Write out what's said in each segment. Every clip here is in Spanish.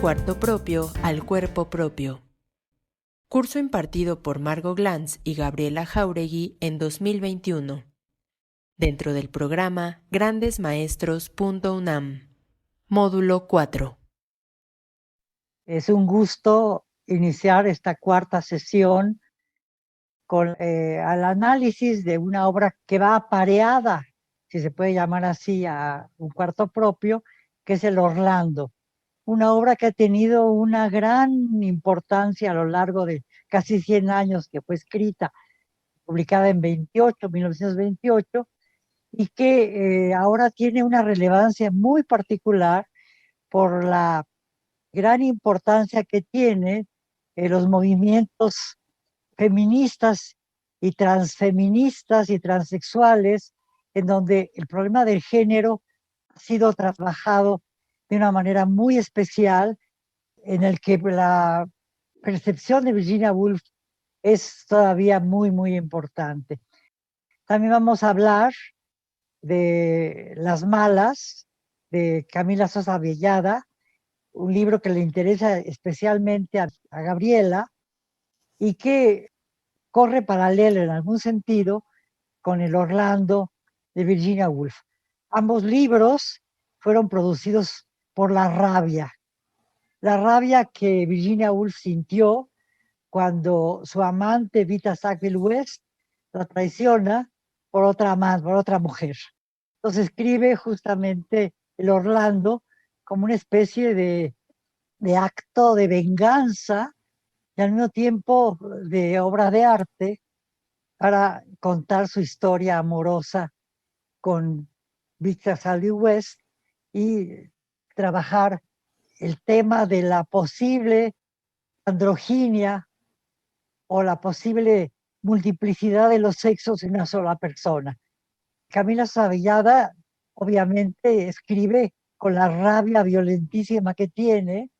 cuarto propio al cuerpo propio. Curso impartido por Margot Glantz y Gabriela Jáuregui en 2021. Dentro del programa grandesmaestros.unam. Módulo 4. Es un gusto iniciar esta cuarta sesión con el análisis de una obra que va apareada, si se puede llamar así, a un cuarto propio, que es el Orlando. Una obra que ha tenido una gran importancia a lo largo de casi 100 años, que fue escrita, publicada en 1928, y que ahora tiene una relevancia muy particular por la gran importancia que tiene los movimientos feministas y transfeministas y transexuales, en donde el problema del género ha sido trabajado de una manera muy especial, en el que la percepción de Virginia Woolf es todavía muy, muy importante. También vamos a hablar de Las Malas, de Camila Sosa Villada, un libro que le interesa especialmente a Gabriela y que corre paralelo en algún sentido con el Orlando de Virginia Woolf. Ambos libros fueron producidos por la rabia que Virginia Woolf sintió cuando su amante Vita Sackville West la traiciona por otra mujer. Entonces escribe justamente el Orlando como una especie de acto de venganza y al mismo tiempo de obra de arte para contar su historia amorosa con Victor Sally West y trabajar el tema de la posible androginia o la posible multiplicidad de los sexos en una sola persona. Camila Savillada obviamente escribe con la rabia violentísima que tiene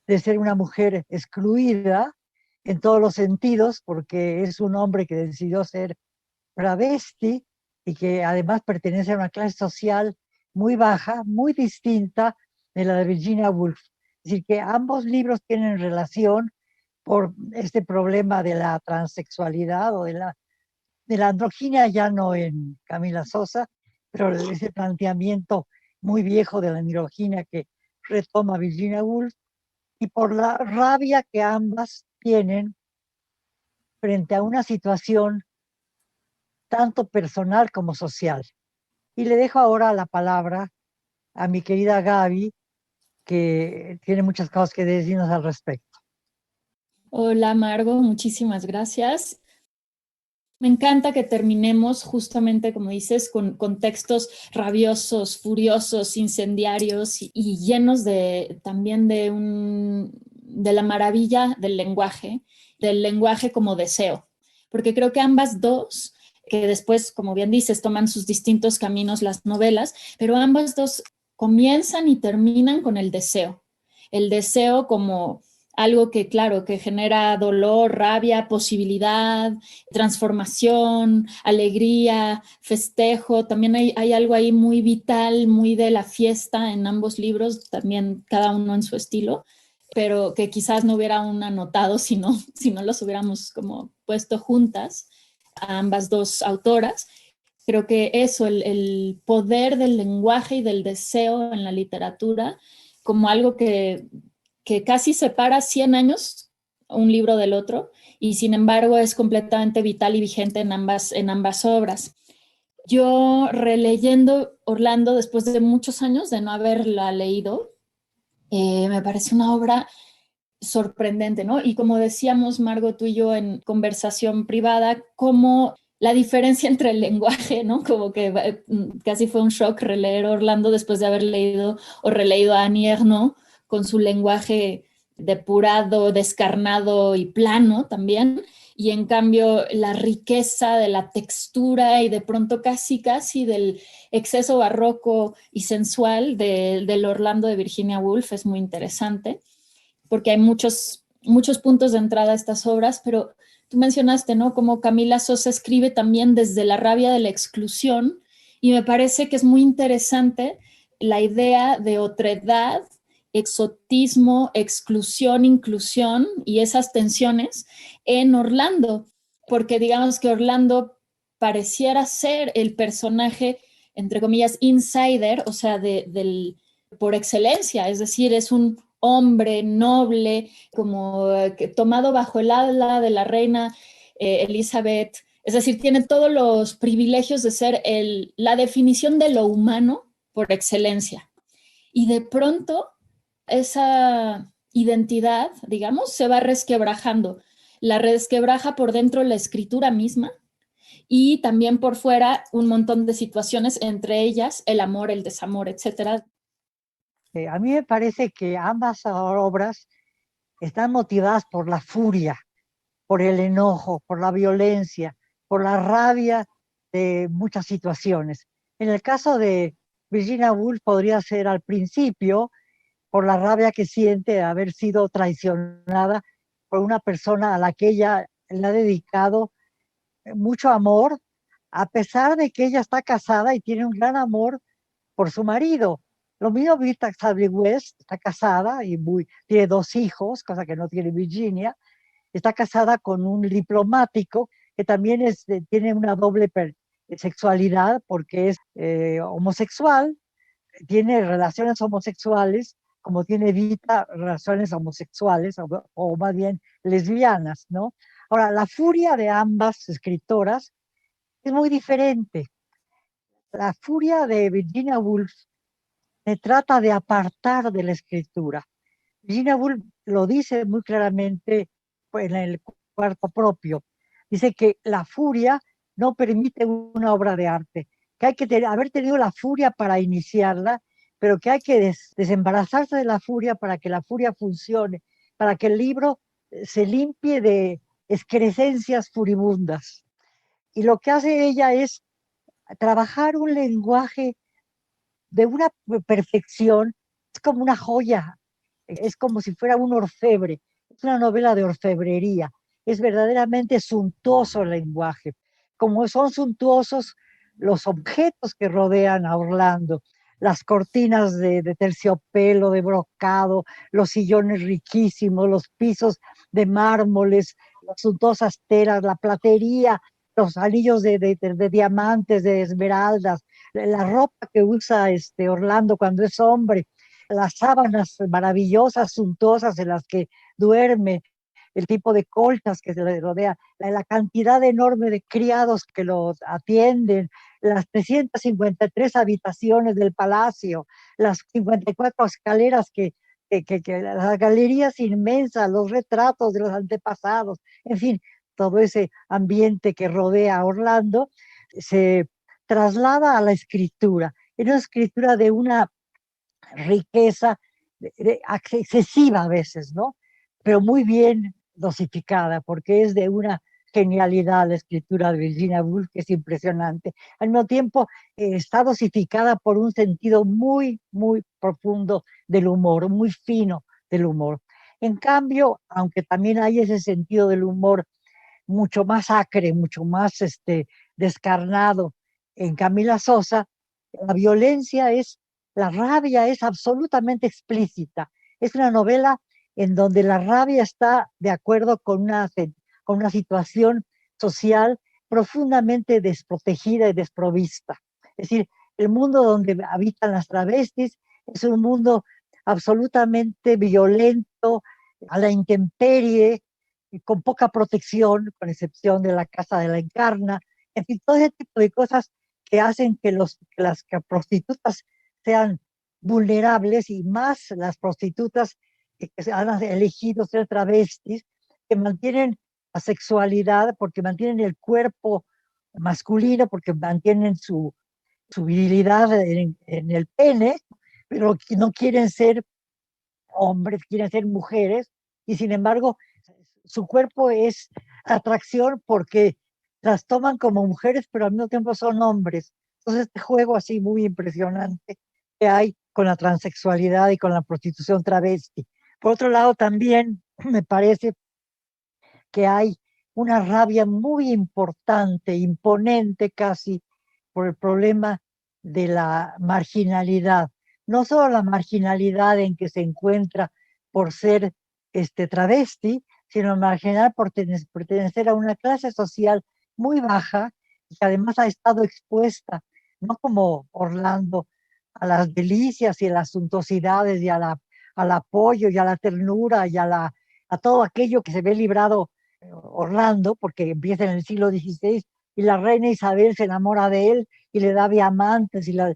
de ser una mujer excluida en todos los sentidos, porque es un hombre que decidió ser travesti y que además pertenece a una clase social muy baja, muy distinta de la de Virginia Woolf. Es decir, que ambos libros tienen relación por este problema de la transexualidad o de la androginia, ya no en Camila Sosa, pero ese planteamiento muy viejo de la androginia que retoma Virginia Woolf, y por la rabia que ambas tienen frente a una situación tanto personal como social. Y le dejo ahora la palabra a mi querida Gaby, que tiene muchas cosas que decirnos al respecto. Hola Margo, muchísimas gracias. Me encanta que terminemos justamente, como dices, con textos rabiosos, furiosos, incendiarios y llenos también de la maravilla del lenguaje como deseo. Porque creo que ambas dos, que después, como bien dices, toman sus distintos caminos las novelas, pero ambas dos comienzan y terminan con el deseo. El deseo como algo que, claro, que genera dolor, rabia, posibilidad, transformación, alegría, festejo. También hay algo ahí muy vital, muy de la fiesta en ambos libros, también cada uno en su estilo, pero que quizás no hubiera un anotado si no los hubiéramos como puesto juntas a ambas dos autoras. Creo que eso, el poder del lenguaje y del deseo en la literatura, como algo que casi separa 100 años un libro del otro y sin embargo es completamente vital y vigente en ambas obras. Yo releyendo Orlando después de muchos años de no haberla leído, me parece una obra sorprendente, ¿no? Y como decíamos, Margot, tú y yo en conversación privada, como la diferencia entre el lenguaje, ¿no? Como que casi fue un shock releer Orlando después de haber leído o releído a Annie Ernaux con su lenguaje depurado, descarnado y plano también. Y en cambio la riqueza de la textura y de pronto casi del exceso barroco y sensual del Orlando de Virginia Woolf es muy interesante, porque hay muchos puntos de entrada a estas obras, pero tú mencionaste, ¿no? Como Camila Sosa escribe también desde la rabia de la exclusión, y me parece que es muy interesante la idea de otredad exotismo, exclusión, inclusión y esas tensiones en Orlando, porque digamos que Orlando pareciera ser el personaje, entre comillas, insider, o sea, por excelencia, es decir, es un hombre noble, como tomado bajo el ala de la reina Elizabeth, es decir, tiene todos los privilegios de ser la definición de lo humano por excelencia. Y de pronto esa identidad, digamos, se va resquebrajando. La resquebraja por dentro la escritura misma y también por fuera un montón de situaciones, entre ellas el amor, el desamor, etcétera. A mí me parece que ambas obras están motivadas por la furia, por el enojo, por la violencia, por la rabia de muchas situaciones. En el caso de Virginia Woolf podría ser al principio por la rabia que siente de haber sido traicionada por una persona a la que ella le ha dedicado mucho amor, a pesar de que ella está casada y tiene un gran amor por su marido. Lo mismo Rita Sable West, está casada y tiene 2 hijos, cosa que no tiene Virginia. Está casada con un diplomático que también tiene una doble sexualidad porque es homosexual, tiene relaciones homosexuales, como tiene Vita relaciones homosexuales o más bien lesbianas, ¿no? Ahora, la furia de ambas escritoras es muy diferente. La furia de Virginia Woolf se trata de apartar de la escritura. Virginia Woolf lo dice muy claramente en el cuarto propio. Dice que la furia no permite una obra de arte, que hay que haber tenido la furia para iniciarla, pero que hay que desembarazarse de la furia para que la furia funcione, para que el libro se limpie de excrescencias furibundas. Y lo que hace ella es trabajar un lenguaje de una perfección, es como una joya, es como si fuera un orfebre, es una novela de orfebrería, es verdaderamente suntuoso el lenguaje, como son suntuosos los objetos que rodean a Orlando, las cortinas de terciopelo, de brocado, los sillones riquísimos, los pisos de mármoles, las suntuosas telas, la platería, los anillos de diamantes, de esmeraldas, la ropa que usa Orlando cuando es hombre, las sábanas maravillosas, suntuosas en las que duerme, el tipo de colchas que se le rodea, la cantidad enorme de criados que los atienden, las 353 habitaciones del palacio, las 54 escaleras las galerías inmensas, los retratos de los antepasados, en fin, todo ese ambiente que rodea a Orlando se traslada a la escritura. Es una escritura de una riqueza excesiva a veces, ¿no? Pero muy bien dosificada, porque es de una genialidad la escritura de Virginia Woolf, que es impresionante. Al mismo tiempo, está dosificada por un sentido muy, muy profundo del humor, muy fino del humor. En cambio, aunque también hay ese sentido del humor mucho más acre, mucho más descarnado en Camila Sosa, la rabia es absolutamente explícita. Es una novela en donde la rabia está de acuerdo con una situación social profundamente desprotegida y desprovista. Es decir, el mundo donde habitan las travestis es un mundo absolutamente violento, a la intemperie, con poca protección, con excepción de la Casa de la Encarna, en fin, todo ese tipo de cosas que hacen que las prostitutas sean vulnerables y más las prostitutas que han elegido ser travestis, que mantienen la sexualidad porque mantienen el cuerpo masculino, porque mantienen su virilidad en el pene, pero que no quieren ser hombres, quieren ser mujeres, y sin embargo su cuerpo es atracción porque las toman como mujeres, pero al mismo tiempo son hombres. Entonces, este juego así muy impresionante que hay con la transexualidad y con la prostitución travesti. Por otro lado, también me parece que hay una rabia muy importante, imponente casi, por el problema de la marginalidad, no solo la marginalidad en que se encuentra por ser travesti, sino marginal por pertenecer a una clase social muy baja y que además ha estado expuesta, no como Orlando, a las delicias y a las suntuosidades y al apoyo y a la ternura y a todo aquello que se ve librado Orlando, porque empieza en el siglo XVI y la reina Isabel se enamora de él y le da diamantes y lo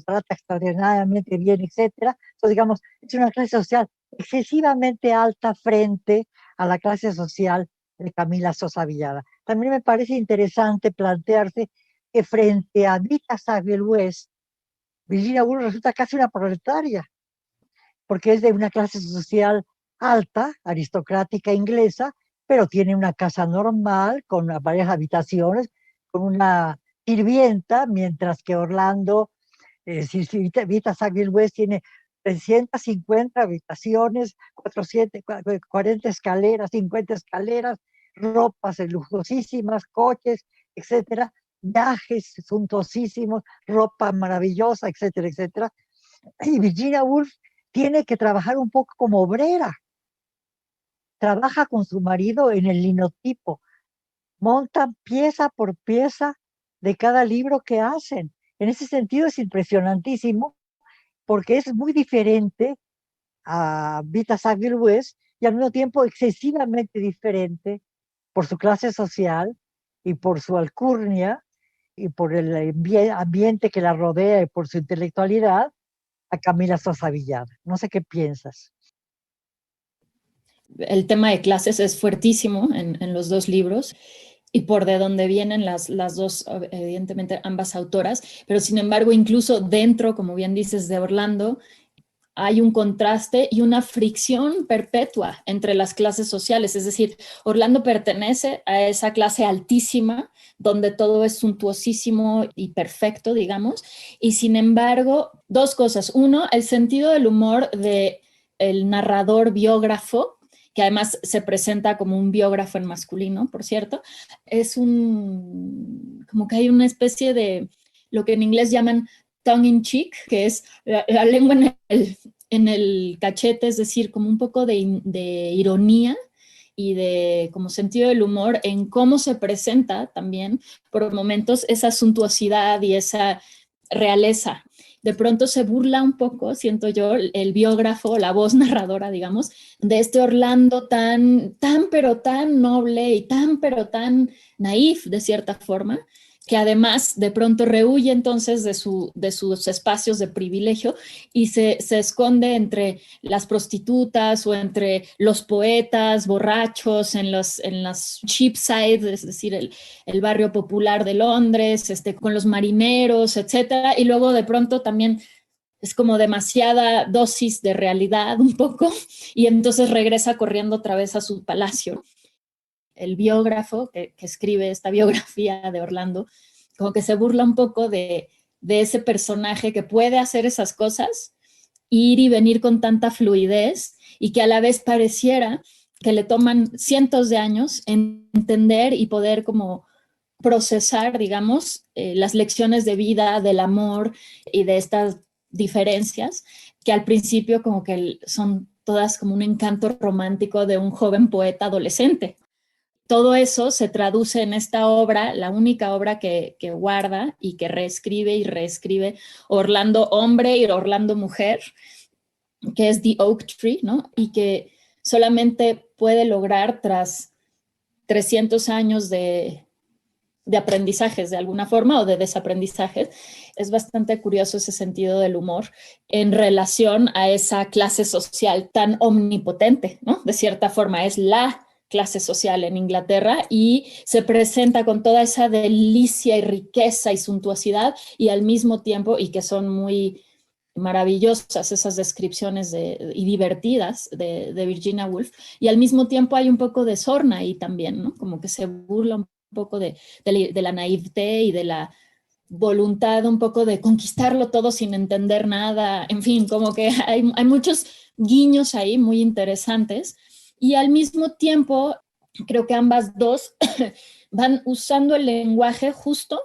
trata extraordinariamente bien, etcétera. Entonces, digamos, es una clase social excesivamente alta frente a la clase social de Camila Sosa Villada. También me parece interesante plantearse que frente a Vita Sackville West, Virginia Woolf resulta casi una proletaria, porque es de una clase social alta, aristocrática inglesa, pero tiene una casa normal, con varias habitaciones, con una sirvienta, mientras que Orlando, Vita Sackville West tiene 350 habitaciones, 40 escaleras, 50 escaleras, ropas lujosísimas, coches, etcétera, viajes suntuosísimos, ropa maravillosa, etcétera, etcétera. Y Virginia Woolf tiene que trabajar un poco como obrera. Trabaja con su marido en el linotipo, montan pieza por pieza de cada libro que hacen. En ese sentido es impresionantísimo porque es muy diferente a Vita Sackville West y al mismo tiempo excesivamente diferente por su clase social y por su alcurnia y por el ambiente que la rodea y por su intelectualidad a Camila Sosa Villada. No sé qué piensas. El tema de clases es fuertísimo en los dos libros y por de dónde vienen las dos, evidentemente ambas autoras, pero sin embargo incluso dentro, como bien dices, de Orlando, hay un contraste y una fricción perpetua entre las clases sociales. Es decir, Orlando pertenece a esa clase altísima, donde todo es suntuosísimo y perfecto, digamos, y sin embargo, dos cosas. Uno, el sentido del humor del narrador biógrafo, que además se presenta como un biógrafo en masculino, por cierto, es como que hay una especie de lo que en inglés llaman tongue in cheek, que es la lengua en el cachete, es decir, como un poco de ironía y de como sentido del humor en cómo se presenta también por momentos esa suntuosidad y esa realeza. De pronto se burla un poco, siento yo, el biógrafo, la voz narradora, digamos, de este Orlando tan, pero tan noble y tan, pero tan naif, de cierta forma, que además de pronto rehuye entonces de sus espacios de privilegio y se esconde entre las prostitutas o entre los poetas borrachos en las cheapside, es decir, el barrio popular de Londres, con los marineros, etcétera, y luego de pronto también es como demasiada dosis de realidad un poco, y entonces regresa corriendo otra vez a su palacio. El biógrafo que escribe esta biografía de Orlando, como que se burla un poco de ese personaje que puede hacer esas cosas, ir y venir con tanta fluidez y que a la vez pareciera que le toman cientos de años entender y poder como procesar, digamos, las lecciones de vida, del amor y de estas diferencias que al principio como que son todas como un encanto romántico de un joven poeta adolescente. Todo eso se traduce en esta obra, la única obra que guarda y que reescribe y reescribe Orlando hombre y Orlando mujer, que es The Oak Tree, ¿no? Y que solamente puede lograr tras 300 años de aprendizajes de alguna forma o de desaprendizajes. Es bastante curioso ese sentido del humor en relación a esa clase social tan omnipotente, ¿no? De cierta forma es la clase social en Inglaterra y se presenta con toda esa delicia y riqueza y suntuosidad y al mismo tiempo, y que son muy maravillosas esas descripciones y divertidas de Virginia Woolf, y al mismo tiempo hay un poco de sorna ahí también, ¿no? Como que se burla un poco de la naivete y de la voluntad un poco de conquistarlo todo sin entender nada, en fin, como que hay muchos guiños ahí muy interesantes y al mismo tiempo creo que ambas dos van usando el lenguaje justo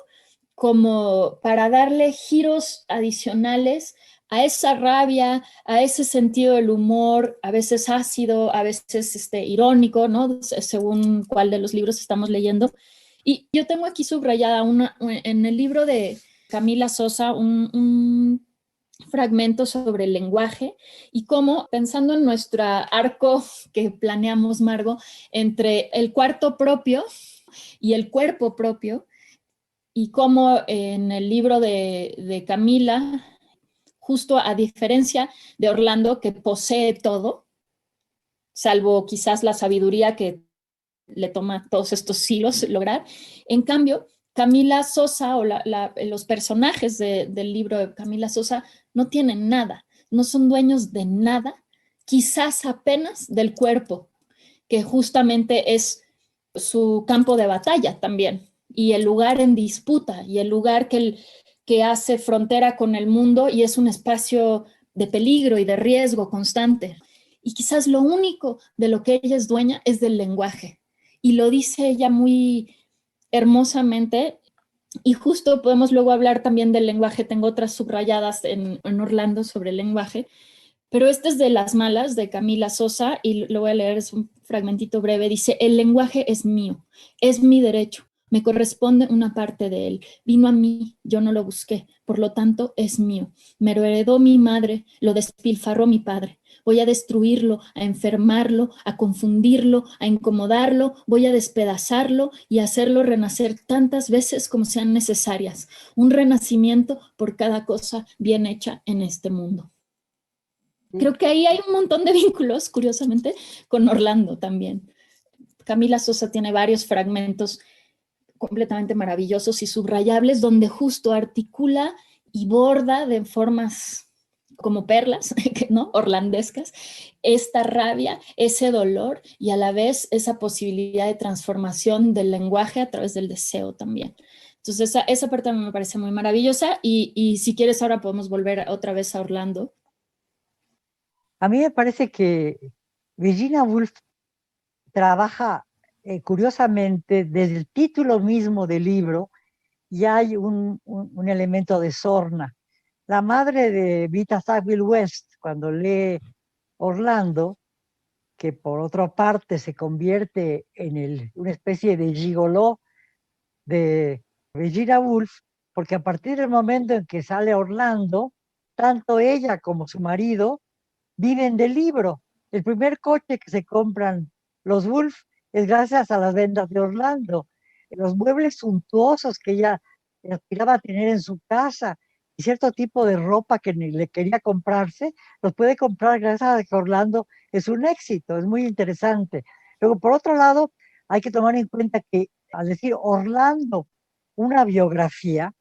como para darle giros adicionales a esa rabia, a ese sentido del humor, a veces ácido, a veces irónico, ¿no? Según cuál de los libros estamos leyendo. Y yo tengo aquí subrayada en el libro de Camila Sosa un fragmento sobre el lenguaje y cómo, pensando en nuestro arco que planeamos, Margo, entre el cuarto propio y el cuerpo propio, y cómo en el libro de Camila, justo a diferencia de Orlando, que posee todo, salvo quizás la sabiduría que le toma todos estos siglos lograr, en cambio, Camila Sosa o los personajes del libro de Camila Sosa no tienen nada, no son dueños de nada, quizás apenas del cuerpo, que justamente es su campo de batalla también, y el lugar en disputa, y el lugar que hace frontera con el mundo y es un espacio de peligro y de riesgo constante. Y quizás lo único de lo que ella es dueña es del lenguaje. Y lo dice ella muy hermosamente. Y justo podemos luego hablar también del lenguaje. Tengo otras subrayadas en Orlando sobre el lenguaje. Pero este es de Las Malas, de Camila Sosa, y lo voy a leer, es un fragmentito breve. Dice: el lenguaje es mío, es mi derecho, me corresponde una parte de él. Vino a mí, yo no lo busqué, por lo tanto es mío. Me lo heredó mi madre, lo despilfarró mi padre. Voy a destruirlo, a enfermarlo, a confundirlo, a incomodarlo, voy a despedazarlo y a hacerlo renacer tantas veces como sean necesarias. Un renacimiento por cada cosa bien hecha en este mundo. Creo que ahí hay un montón de vínculos, curiosamente, con Orlando también. Camila Sosa tiene varios fragmentos completamente maravillosos y subrayables donde justo articula y borda de formas como perlas, ¿no? Orlandescas, esta rabia, ese dolor y a la vez esa posibilidad de transformación del lenguaje a través del deseo también. Entonces esa parte me parece muy maravillosa y si quieres ahora podemos volver otra vez a Orlando. A mí me parece que Virginia Woolf trabaja curiosamente desde el título mismo del libro, y hay un elemento de sorna. La madre de Vita Sackville West, cuando lee Orlando, que por otra parte se convierte en una especie de gigoló de Virginia Woolf, porque a partir del momento en que sale Orlando, tanto ella como su marido viven del libro. El primer coche que se compran los Woolf es gracias a las ventas de Orlando. Los muebles suntuosos que ella aspiraba a tener en su casa y cierto tipo de ropa que ni le quería comprarse, los puede comprar gracias a que Orlando es un éxito, es muy interesante. Luego, por otro lado, hay que tomar en cuenta que al decir Orlando, una biografía,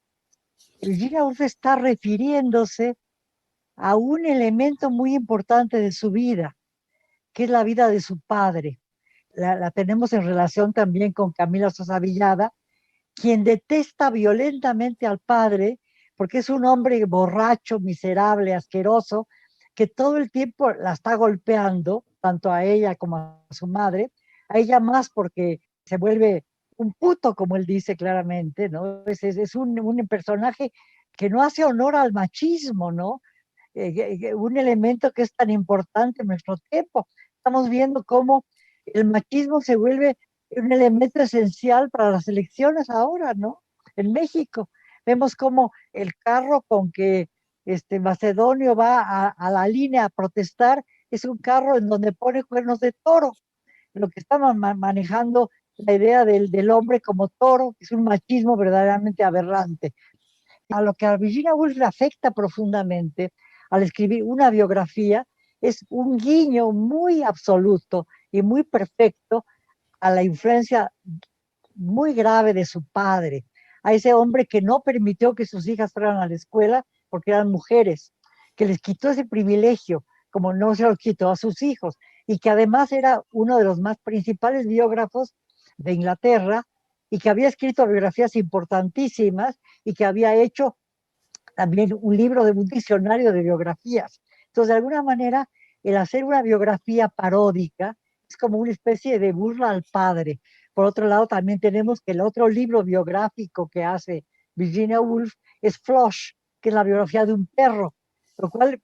Virginia Woolf está refiriéndose a un elemento muy importante de su vida, que es la vida de su padre. La tenemos en relación también con Camila Sosa Villada, quien detesta violentamente al padre porque es un hombre borracho, miserable, asqueroso, que todo el tiempo la está golpeando, tanto a ella como a su madre, a ella más porque se vuelve un puto, como él dice claramente, ¿no? Es un personaje que no hace honor al machismo, ¿no? Un elemento que es tan importante en nuestro tiempo. Estamos viendo cómo el machismo se vuelve un elemento esencial para las elecciones ahora, ¿no? En México vemos cómo el carro con que Macedonio va a la línea a protestar es un carro en donde pone cuernos de toro, lo que estamos manejando la idea del hombre como toro, que es un machismo verdaderamente aberrante. A lo que a Virginia Woolf le afecta profundamente al escribir una biografía es un guiño muy absoluto y muy perfecto a la influencia muy grave de su padre, a ese hombre que no permitió que sus hijas fueran a la escuela porque eran mujeres, que les quitó ese privilegio, como no se lo quitó a sus hijos, y que además era uno de los más principales biógrafos de Inglaterra y que había escrito biografías importantísimas y que había hecho también un libro de un diccionario de biografías. Entonces, de alguna manera, el hacer una biografía paródica es como una especie de burla al padre. Por otro lado, también tenemos que el otro libro biográfico que hace Virginia Woolf es Flush, que es la biografía de un perro, lo cual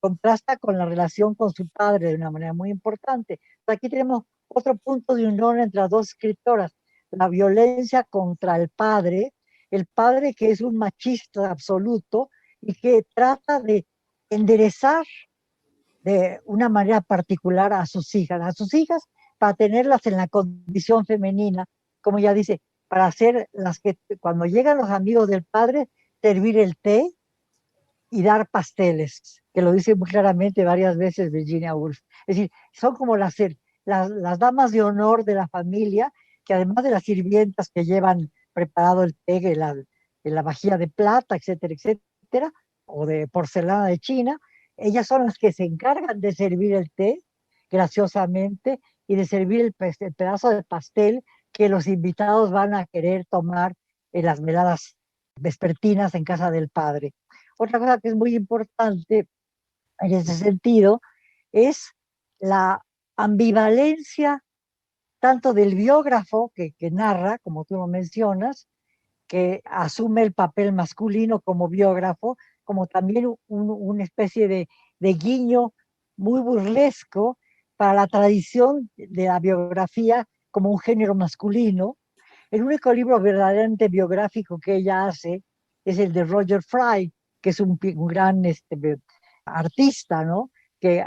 contrasta con la relación con su padre de una manera muy importante. Aquí tenemos otro punto de unión entre las dos escritoras, la violencia contra el padre que es un machista absoluto y que trata de enderezar de una manera particular a sus hijas para tenerlas en la condición femenina, como ya dice, para hacer las que cuando llegan los amigos del padre, servir el té y dar pasteles, que lo dice muy claramente varias veces Virginia Woolf. Es decir, son como las damas de honor de la familia, que además de las sirvientas que llevan preparado el té en la vajilla de plata, etcétera, etcétera, o de porcelana de China, ellas son las que se encargan de servir el té graciosamente y de servir el pedazo de pastel que los invitados van a querer tomar en las veladas vespertinas en casa del padre. Otra cosa que es muy importante en ese sentido es la ambivalencia tanto del biógrafo que narra, como tú lo mencionas, que asume el papel masculino como biógrafo, como también una especie de guiño muy burlesco para la tradición de la biografía como un género masculino. El único libro verdaderamente biográfico que ella hace es el de Roger Fry, que es un gran artista, ¿no?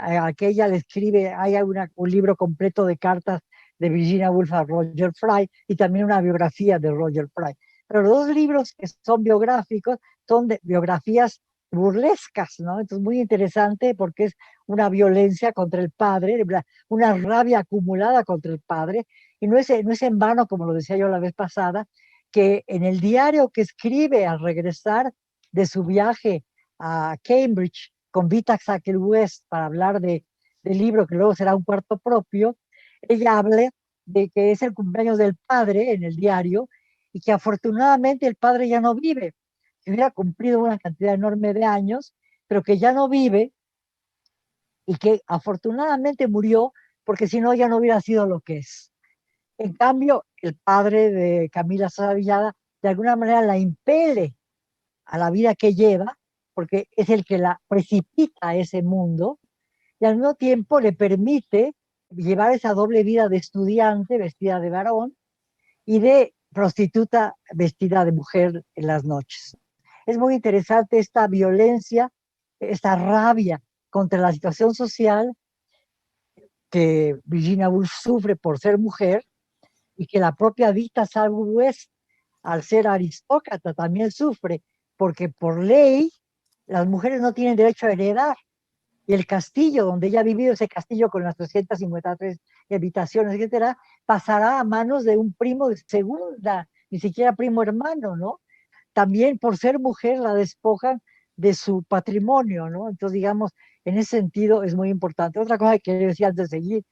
A que ella le escribe, hay un libro completo de cartas de Virginia Woolf a Roger Fry y también una biografía de Roger Fry. Pero los dos libros que son biográficos son de biografías burlescas, ¿no? Entonces muy interesante porque es una violencia contra el padre, una rabia acumulada contra el padre, y no es en vano, como lo decía yo la vez pasada, que en el diario que escribe al regresar de su viaje a Cambridge con Vita Sackville-West para hablar del libro que luego será un cuarto propio, ella habla de que es el cumpleaños del padre en el diario y que afortunadamente el padre ya no vive, que hubiera cumplido una cantidad enorme de años, pero que ya no vive y que afortunadamente murió porque si no ya no hubiera sido lo que es. En cambio, el padre de Camila Sosa Villada de alguna manera la impele a la vida que lleva, porque es el que la precipita a ese mundo, y al mismo tiempo le permite llevar esa doble vida de estudiante vestida de varón y de prostituta vestida de mujer en las noches. Es muy interesante esta violencia, esta rabia contra la situación social que Virginia Woolf sufre por ser mujer y que la propia Vita Sackville-West, al ser aristócrata, también sufre, porque por ley las mujeres no tienen derecho a heredar. Y el castillo donde ella ha vivido, ese castillo con las 353 habitaciones, etcétera, pasará a manos de un primo de segunda, ni siquiera primo hermano, ¿no? También por ser mujer la despojan de su patrimonio, ¿no? Entonces, digamos, en ese sentido es muy importante. Otra cosa que yo decía antes de seguir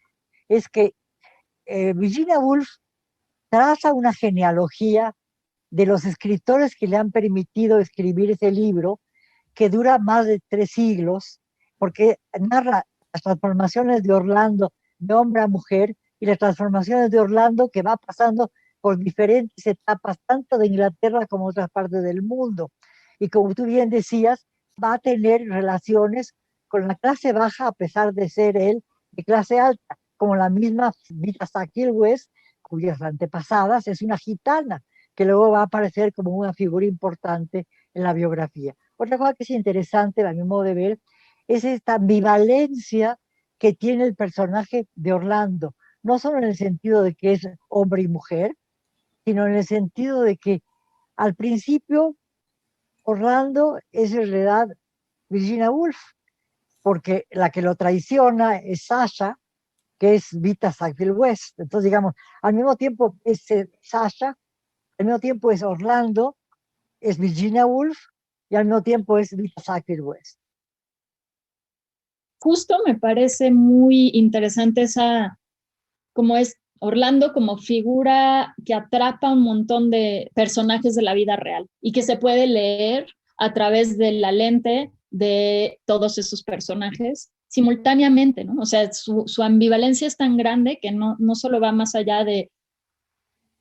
es que Virginia Woolf traza una genealogía de los escritores que le han permitido escribir ese libro, que dura más de 3 siglos, porque narra las transformaciones de Orlando de hombre a mujer y las transformaciones de Orlando que va pasando por diferentes etapas, tanto de Inglaterra como de otras partes del mundo. Y como tú bien decías, va a tener relaciones con la clase baja a pesar de ser él de clase alta, como la misma Vita Sackville-West, cuyas antepasadas es una gitana, que luego va a aparecer como una figura importante en la biografía. Otra cosa que es interesante, a mi modo de ver, es esta ambivalencia que tiene el personaje de Orlando, no solo en el sentido de que es hombre y mujer, sino en el sentido de que al principio Orlando es en realidad Virginia Woolf, porque la que lo traiciona es Sasha, que es Vita Sackville-West. Entonces, digamos, al mismo tiempo es Sasha, al mismo tiempo es Orlando, es Virginia Woolf y al mismo tiempo es Vita Sackville-West. Justo me parece muy interesante esa, como es Orlando como figura que atrapa un montón de personajes de la vida real y que se puede leer a través de la lente de todos esos personajes simultáneamente, ¿no? O sea, su ambivalencia es tan grande que no solo va más allá de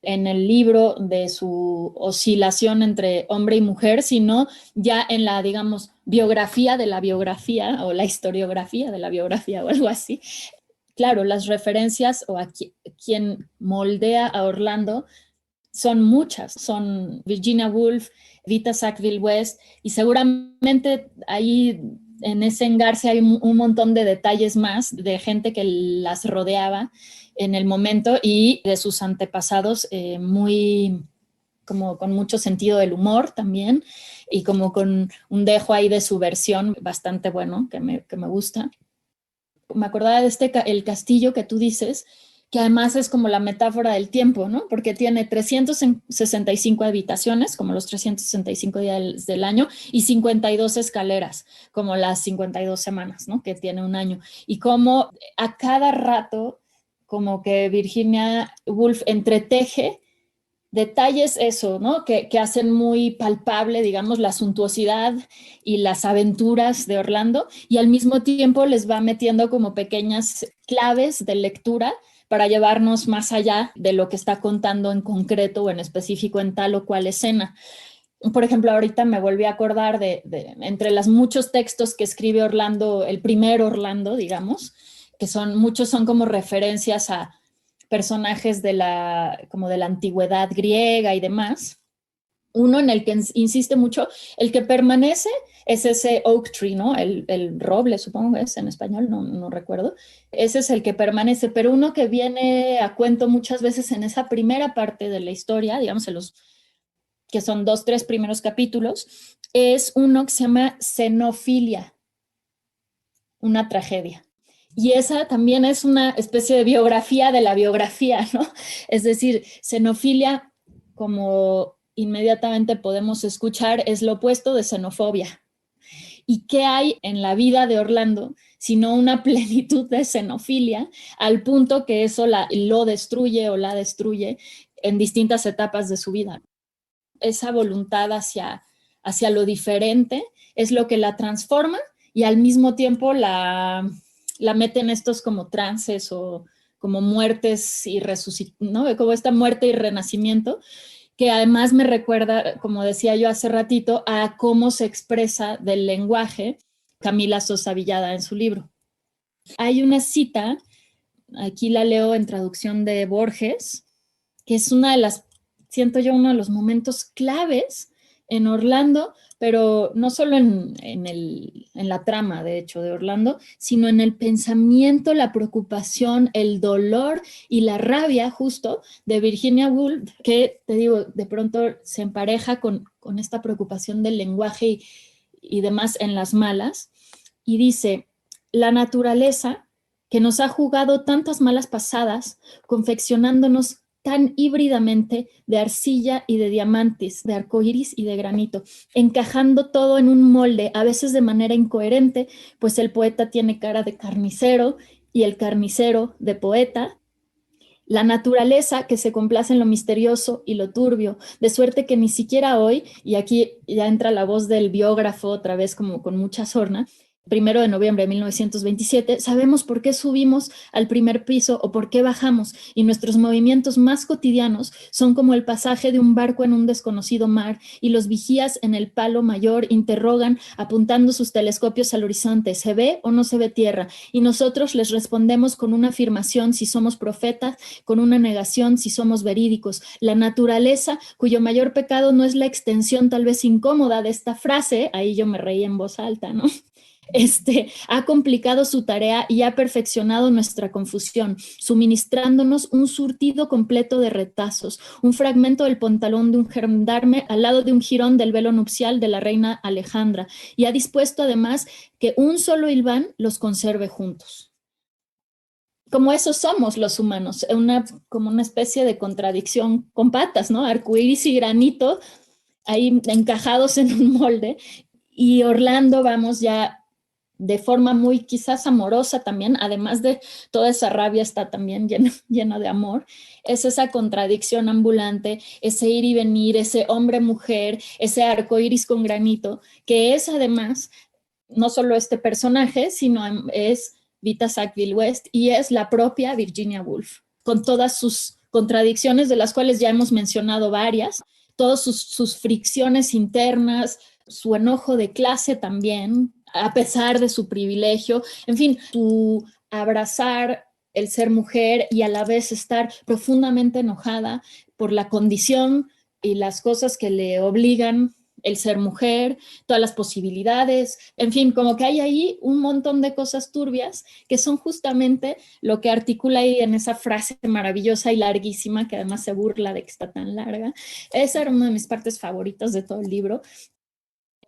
en el libro de su oscilación entre hombre y mujer, sino ya en la, digamos, biografía de la biografía o la historiografía de la biografía o algo así. Claro, las referencias o a quien moldea a Orlando son muchas, son Virginia Woolf, Vita Sackville West, y seguramente ahí en ese engarce hay un montón de detalles más de gente que las rodeaba en el momento y de sus antepasados muy como con mucho sentido del humor también y como con un dejo ahí de su versión bastante bueno que me gusta. Me acordaba de el castillo que tú dices, que además es como la metáfora del tiempo, ¿no? Porque tiene 365 habitaciones, como los 365 días del año, y 52 escaleras, como las 52 semanas, ¿no? Que tiene un año. Y como a cada rato, como que Virginia Woolf entreteje detalles eso, ¿no? Que hacen muy palpable, digamos, la suntuosidad y las aventuras de Orlando y al mismo tiempo les va metiendo como pequeñas claves de lectura para llevarnos más allá de lo que está contando en concreto o en específico en tal o cual escena. Por ejemplo, ahorita me volví a acordar de entre los muchos textos que escribe Orlando, el primer Orlando, digamos, que muchos son como referencias a personajes como de la antigüedad griega y demás. Uno en el que insiste mucho, el que permanece es ese oak tree, ¿no? El roble, supongo es en español, no recuerdo. Ese es el que permanece, pero uno que viene a cuento muchas veces en esa primera parte de la historia, digamos, en los que son 2, 3 primeros capítulos, es uno que se llama Xenofilia, una tragedia. Y esa también es una especie de biografía de la biografía, ¿no? Es decir, xenofilia, como inmediatamente podemos escuchar, es lo opuesto de xenofobia. ¿Y qué hay en la vida de Orlando sino una plenitud de xenofilia al punto que eso lo destruye o la destruye en distintas etapas de su vida? Esa voluntad hacia lo diferente es lo que la transforma y al mismo tiempo la mete en estos como trances o como muertes y ¿no? Como esta muerte y renacimiento, que además me recuerda, como decía yo hace ratito, a cómo se expresa del lenguaje Camila Sosa Villada en su libro. Hay una cita, aquí la leo en traducción de Borges, que es siento yo, uno de los momentos claves en Orlando, pero no solo en la trama, de hecho, de Orlando, sino en el pensamiento, la preocupación, el dolor y la rabia justo de Virginia Woolf, que, te digo, de pronto se empareja con esta preocupación del lenguaje y demás en las malas, y dice, la naturaleza que nos ha jugado tantas malas pasadas, confeccionándonos tan híbridamente de arcilla y de diamantes, de arcoíris y de granito, encajando todo en un molde, a veces de manera incoherente, pues el poeta tiene cara de carnicero y el carnicero de poeta. La naturaleza que se complace en lo misterioso y lo turbio, de suerte que ni siquiera hoy, y aquí ya entra la voz del biógrafo otra vez como con mucha sorna, 1 de noviembre de 1927, sabemos por qué subimos al primer piso o por qué bajamos, y nuestros movimientos más cotidianos son como el pasaje de un barco en un desconocido mar, y los vigías en el palo mayor interrogan apuntando sus telescopios al horizonte, ¿se ve o no se ve tierra? Y nosotros les respondemos con una afirmación si somos profetas, con una negación si somos verídicos. La naturaleza, cuyo mayor pecado no es la extensión tal vez incómoda de esta frase, ahí yo me reí en voz alta, ¿no? Ha complicado su tarea y ha perfeccionado nuestra confusión, suministrándonos un surtido completo de retazos, un fragmento del pantalón de un gendarme al lado de un jirón del velo nupcial de la reina Alejandra, y ha dispuesto además que un solo hilván los conserve juntos. Como esos somos los humanos, como una especie de contradicción con patas, ¿no? Arcoíris y granito ahí encajados en un molde, y Orlando, vamos, ya de forma muy quizás amorosa también, además de toda esa rabia está también lleno de amor, es esa contradicción ambulante, ese ir y venir, ese hombre-mujer, ese arco iris con granito, que es además no solo este personaje, sino es Vita Sackville West y es la propia Virginia Woolf, con todas sus contradicciones de las cuales ya hemos mencionado varias, todas sus fricciones internas, su enojo de clase también, a pesar de su privilegio, en fin, su abrazar el ser mujer y a la vez estar profundamente enojada por la condición y las cosas que le obligan el ser mujer, todas las posibilidades, en fin, como que hay ahí un montón de cosas turbias que son justamente lo que articula ahí en esa frase maravillosa y larguísima, que además se burla de que está tan larga. Esa era una de mis partes favoritas de todo el libro.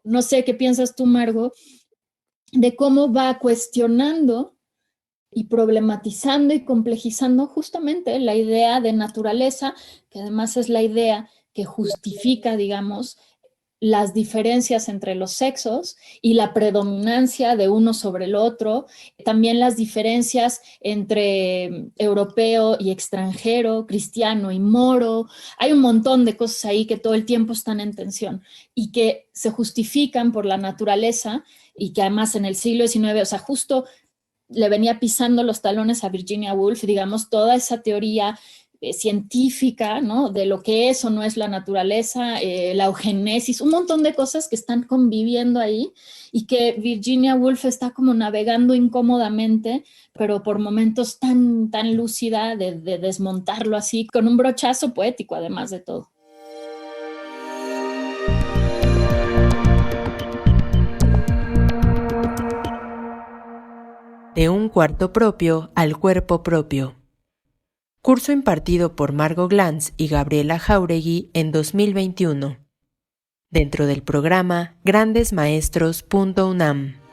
No sé qué piensas tú, Margo, de cómo va cuestionando y problematizando y complejizando justamente la idea de naturaleza, que además es la idea que justifica, digamos, las diferencias entre los sexos y la predominancia de uno sobre el otro, también las diferencias entre europeo y extranjero, cristiano y moro. Hay un montón de cosas ahí que todo el tiempo están en tensión y que se justifican por la naturaleza y que además en el siglo XIX, o sea, justo le venía pisando los talones a Virginia Woolf, digamos, toda esa teoría científica, ¿no? De lo que es o no es la naturaleza, la eugenesis, un montón de cosas que están conviviendo ahí y que Virginia Woolf está como navegando incómodamente, pero por momentos tan lúcida de desmontarlo así, con un brochazo poético además de todo. De un cuarto propio al cuerpo propio. Curso impartido por Margo Glantz y Gabriela Jáuregui en 2021. Dentro del programa grandesmaestros.unam.